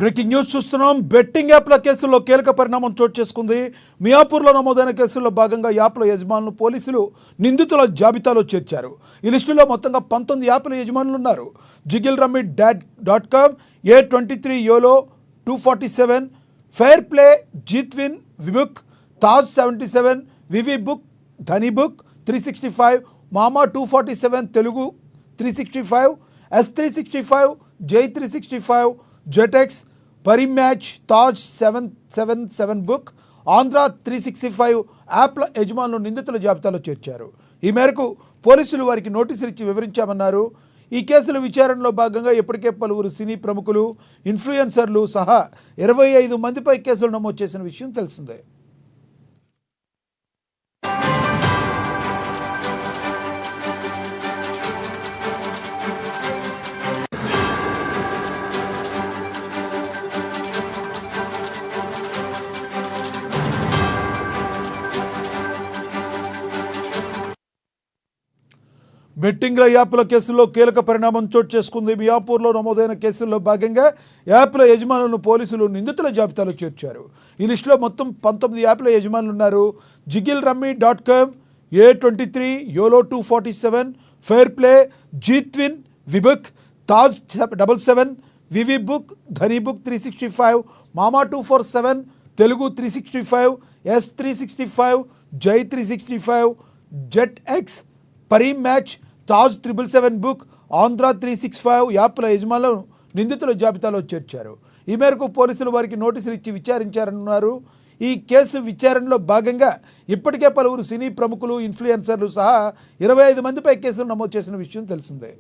Breaking news చూస్తున్నాం. Betting యాప్ల కేసుల్లో కీలక పరిణామం చోటు చేసుకుంది. మియాపూర్లో నమోదైన కేసుల్లో భాగంగా యాప్ల యజమానులు పోలీసులు నిందితుల జాబితాలో చేర్చారు. ఈ లిస్టులో మొత్తంగా 19 యాప్ల యజమానులు ఉన్నారు. Jiggle rummy .com, A23 YOLO 247, fair play, Jeetwin, విబుక్, Taj 77, VV book, Dhani book 365, మామా 247, తెలుగు 365, S365, జై 365, జెటెక్స్, పరిమ్యాచ్, తాజ్ 777 బుక్, ఆంధ్ర 365 యాప్ల యజమానులు నిందితుల జాబితాలో చేర్చారు. ఈ మేరకు పోలీసులు వారికి నోటీసులు ఇచ్చి వివరించామన్నారు. ఈ కేసుల విచారణలో భాగంగా ఇప్పటికే పలువురు సినీ ప్రముఖులు, ఇన్ఫ్లుయెన్సర్లు సహా 25 మందిపై కేసులు నమోదు చేసిన విషయం తెలిసిందే. బెట్టింగ్ల యాప్ల కేసుల్లో కీలక పరిణామం చోటు చేసుకుంది. మియాపూర్లో నమోదైన కేసుల్లో భాగంగా యాప్ల యజమానులను పోలీసులు నిందితుల జాబితాలో చేర్చారు. ఈ లిస్టులో మొత్తం 19 యాప్ల యజమానులు ఉన్నారు. Jiggle rummy .com, A23 YOLO 247, fair play, Jeetwin, విబుక్, Taj 77, VV book, Dhani book 365, మామా 247, తెలుగు 365, S365, జై 365, జెటెక్స్, పరిమ్యాచ్, తాజ్ 777 బుక్, ఆంధ్ర 365 యాప్ల యజమానులను నిందితుల జాబితాలో చేర్చారు. ఈ మేరకు పోలీసులు వారికి నోటీసులు ఇచ్చి విచారించారన్నారు. ఈ కేసు విచారణలో భాగంగా ఇప్పటికే పలువురు సినీ ప్రముఖులు, ఇన్ఫ్లుయెన్సర్లు సహా 25 మందిపై కేసులు నమోదు చేసిన విషయం తెలిసిందే.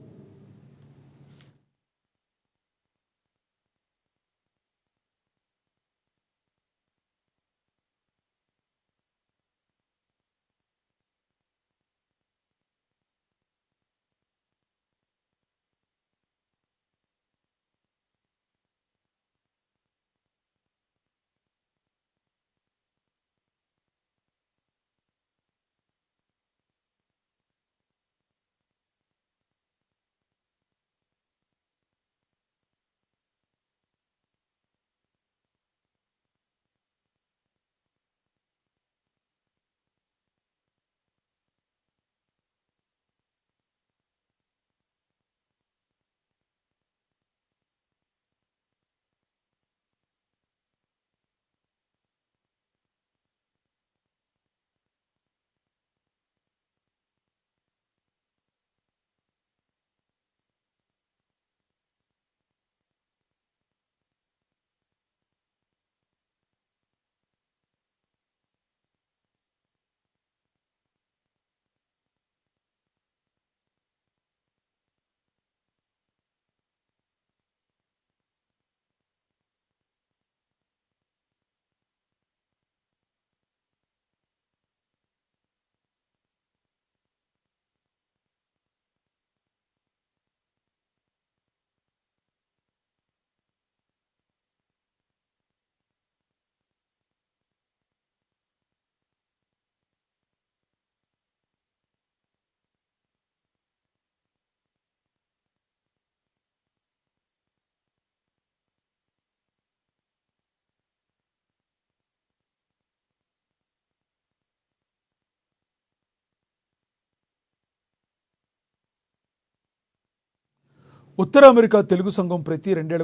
ఉత్తర అమెరికా తెలుగు సంఘం ప్రతి 2 ఏళ్లకు